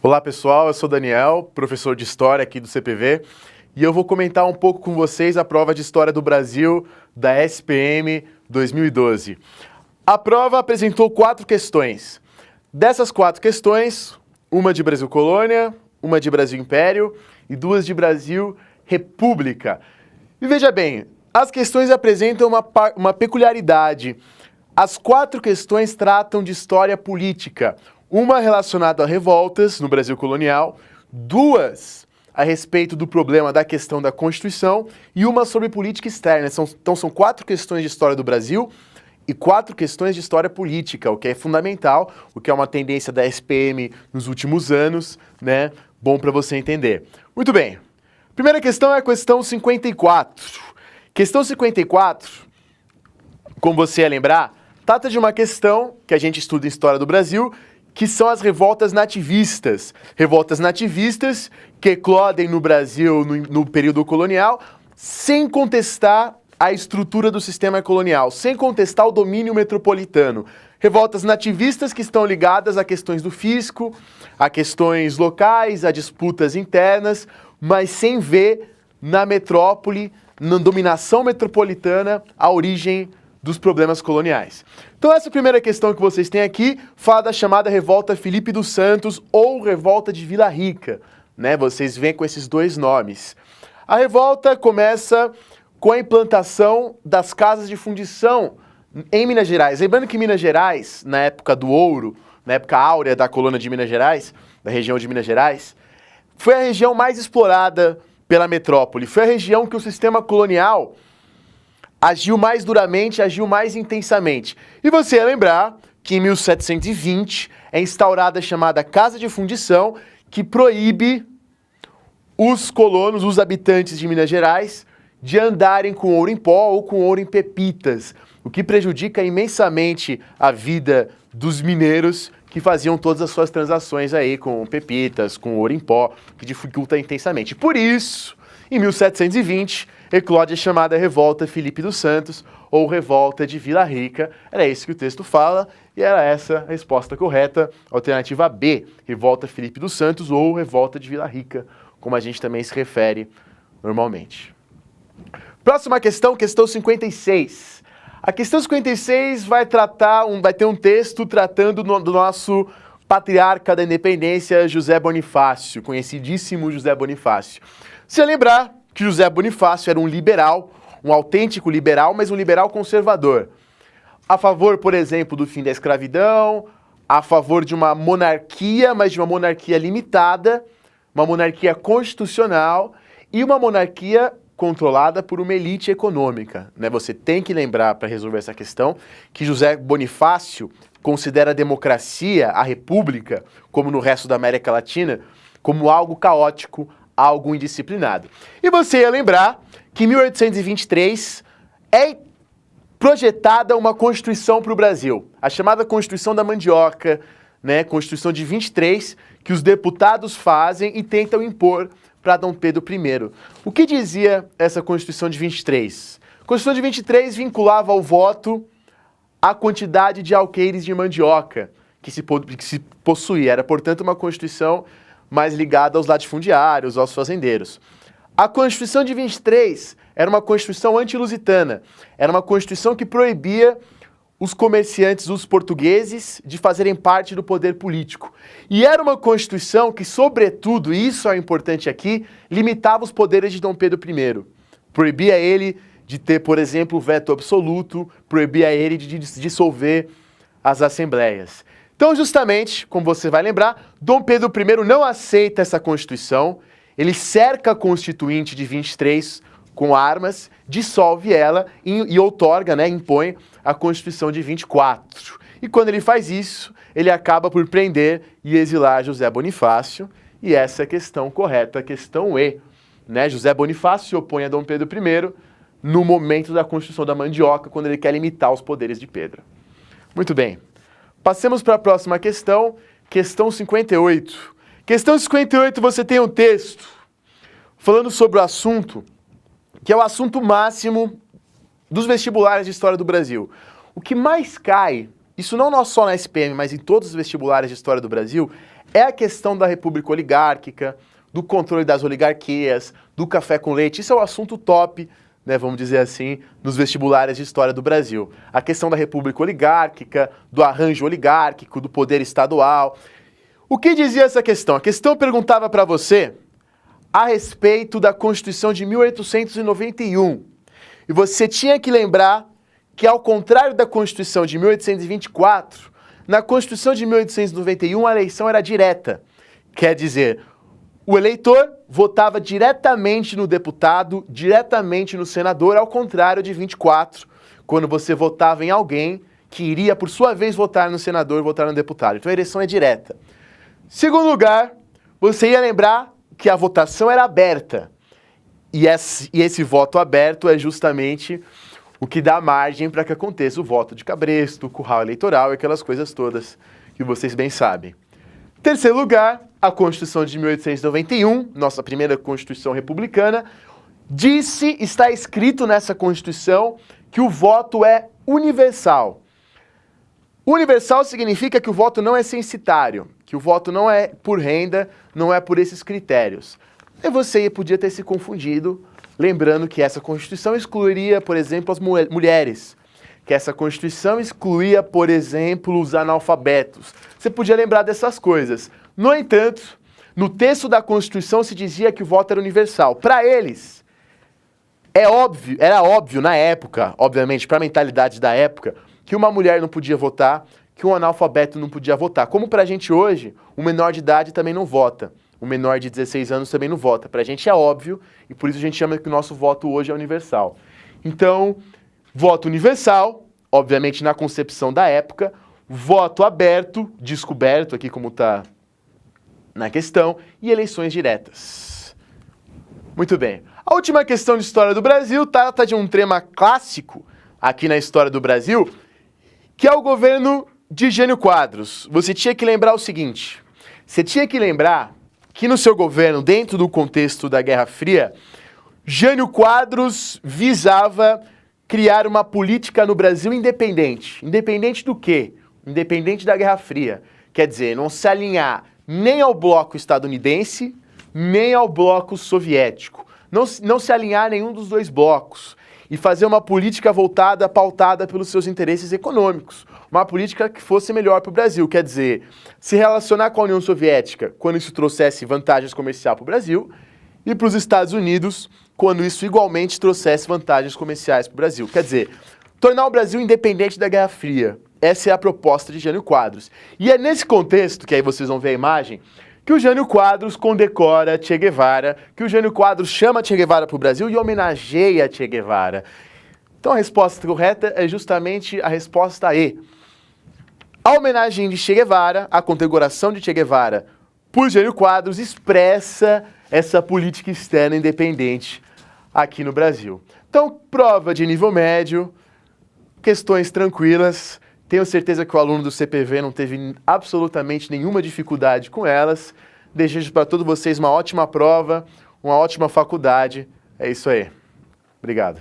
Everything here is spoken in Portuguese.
Olá pessoal, eu sou Daniel, professor de História aqui do CPV, e eu vou comentar um pouco com vocês a prova de História do Brasil da SPM 2012. A prova apresentou 4 questões. Dessas 4 questões, uma de Brasil Colônia, uma de Brasil Império e 2 de Brasil República. E veja bem, as questões apresentam uma peculiaridade. As 4 questões tratam de história política. Uma relacionada a revoltas no Brasil colonial, 2 a respeito do problema da questão da Constituição e uma sobre política externa. Então são 4 questões de história do Brasil e 4 questões de história política, o que é fundamental, o que é uma tendência da SPM nos últimos anos, né? Bom para você entender. Muito bem. Primeira questão é a questão 54. Questão 54, como você ia lembrar, trata de uma questão que a gente estuda em História do Brasil, que são as revoltas nativistas. Revoltas nativistas que eclodem no Brasil no período colonial, sem contestar a estrutura do sistema colonial, sem contestar o domínio metropolitano. Revoltas nativistas que estão ligadas a questões do fisco, a questões locais, a disputas internas, mas sem ver na metrópole, na dominação metropolitana, a origem dos problemas coloniais. Então essa primeira questão que vocês têm aqui fala da chamada Revolta Felipe dos Santos ou Revolta de Vila Rica, né? Vocês veem com esses 2 nomes. A revolta começa com a implantação das casas de fundição em Minas Gerais. Lembrando que Minas Gerais, na época do ouro, na época áurea da colônia de Minas Gerais, da região de Minas Gerais, foi a região mais explorada pela metrópole. Foi a região que o sistema colonial agiu mais duramente, agiu mais intensamente. E você ia lembrar que em 1720 é instaurada a chamada Casa de Fundição, que proíbe os colonos, os habitantes de Minas Gerais, de andarem com ouro em pó ou com ouro em pepitas, o que prejudica imensamente a vida dos mineiros que faziam todas as suas transações aí com pepitas, com ouro em pó, que dificulta intensamente. Por isso, em 1720, eclode a chamada Revolta Felipe dos Santos ou Revolta de Vila Rica. Era isso que o texto fala e era essa a resposta correta. Alternativa B, Revolta Felipe dos Santos ou Revolta de Vila Rica, como a gente também se refere normalmente. Próxima questão, questão 56. A questão 56 vai ter um texto tratando do nosso patriarca da independência, José Bonifácio, conhecidíssimo José Bonifácio. Se lembrar que José Bonifácio era um liberal, um autêntico liberal, mas um liberal conservador. A favor, por exemplo, do fim da escravidão, a favor de uma monarquia, mas de uma monarquia limitada, uma monarquia constitucional e uma monarquia controlada por uma elite econômica, né? Você tem que lembrar, para resolver essa questão, que José Bonifácio considera a democracia, a república, como no resto da América Latina, como algo caótico, algo indisciplinado. E você ia lembrar que em 1823 é projetada uma Constituição para o Brasil, a chamada Constituição da Mandioca, né? Constituição de 23, que os deputados fazem e tentam impor para Dom Pedro I. O que dizia essa Constituição de 23? A Constituição de 23 vinculava ao voto a quantidade de alqueires de mandioca que se possuía. Era, portanto, uma Constituição mais ligada aos latifundiários, aos fazendeiros. A Constituição de 23 era uma Constituição anti-lusitana. Era uma Constituição que proibia os comerciantes, os portugueses, de fazerem parte do poder político. E era uma Constituição que, sobretudo, e isso é importante aqui, limitava os poderes de Dom Pedro I. Proibia ele de ter, por exemplo, veto absoluto, proibia ele de dissolver as assembleias. Então, justamente, como você vai lembrar, Dom Pedro I não aceita essa Constituição, ele cerca a Constituinte de 23 com armas, dissolve ela e outorga, né, impõe a Constituição de 24. E quando ele faz isso, ele acaba por prender e exilar José Bonifácio, e essa é a questão correta, a questão E. Né? José Bonifácio se opõe a Dom Pedro I no momento da Constituição da Mandioca, quando ele quer limitar os poderes de Pedro. Muito bem. Passemos para a próxima questão, questão 58. Questão 58, você tem um texto falando sobre o assunto, que é o assunto máximo dos vestibulares de História do Brasil. O que mais cai isso não só na SPM, mas em todos os vestibulares de história do Brasil, é a questão da república oligárquica, do controle das oligarquias, do café com leite. Isso é o assunto top, né, vamos dizer assim, nos vestibulares de história do Brasil. A questão da república oligárquica, do arranjo oligárquico, do poder estadual. O que dizia essa questão? A questão perguntava para você a respeito da Constituição de 1891. E você tinha que lembrar que, ao contrário da Constituição de 1824, na Constituição de 1891 a eleição era direta. Quer dizer, o eleitor votava diretamente no deputado, diretamente no senador, ao contrário de 24, quando você votava em alguém que iria, por sua vez, votar no senador, votar no deputado. Então a eleição é direta. Segundo lugar, você ia lembrar que a votação era aberta. E esse voto aberto é justamente o que dá margem para que aconteça o voto de cabresto, o curral eleitoral e aquelas coisas todas que vocês bem sabem. Terceiro lugar, a Constituição de 1891, nossa primeira Constituição republicana, está escrito nessa Constituição que o voto é universal. Universal significa que o voto não é censitário, que o voto não é por renda, não é por esses critérios. E você podia ter se confundido, lembrando que essa Constituição excluiria, por exemplo, as mulheres, que essa Constituição excluía, por exemplo, os analfabetos. Você podia lembrar dessas coisas. No entanto, no texto da Constituição se dizia que o voto era universal. Para eles, era óbvio na época, obviamente, para a mentalidade da época, que uma mulher não podia votar, que um analfabeto não podia votar. Como para a gente hoje, um menor de idade também não vota. Um menor de 16 anos também não vota. Para a gente é óbvio, e por isso a gente chama que o nosso voto hoje é universal. Então, voto universal, obviamente na concepção da época, voto aberto, descoberto, aqui como está na questão, e eleições diretas. Muito bem. A última questão de história do Brasil trata de um tema clássico aqui na história do Brasil, que é o governo de Jânio Quadros. Você tinha que lembrar o seguinte, você tinha que lembrar que no seu governo, dentro do contexto da Guerra Fria, Jânio Quadros visava criar uma política no Brasil independente. Independente do quê? Independente da Guerra Fria. Quer dizer, não se alinhar nem ao bloco estadunidense, nem ao bloco soviético. Não se alinhar a nenhum dos dois blocos. E fazer uma política pautada pelos seus interesses econômicos. Uma política que fosse melhor para o Brasil. Quer dizer, se relacionar com a União Soviética quando isso trouxesse vantagens comerciais para o Brasil, e para os Estados Unidos quando isso igualmente trouxesse vantagens comerciais para o Brasil. Quer dizer, tornar o Brasil independente da Guerra Fria. Essa é a proposta de Jânio Quadros. E é nesse contexto, que aí vocês vão ver a imagem, que o Jânio Quadros condecora Che Guevara, que o Jânio Quadros chama Che Guevara para o Brasil e homenageia Che Guevara. Então a resposta correta é justamente a resposta E. A homenagem de Che Guevara, a condecoração de Che Guevara por Jânio Quadros expressa essa política externa independente aqui no Brasil. Então, prova de nível médio, questões tranquilas. Tenho certeza que o aluno do CPV não teve absolutamente nenhuma dificuldade com elas. Desejo para todos vocês uma ótima prova, uma ótima faculdade. É isso aí. Obrigado.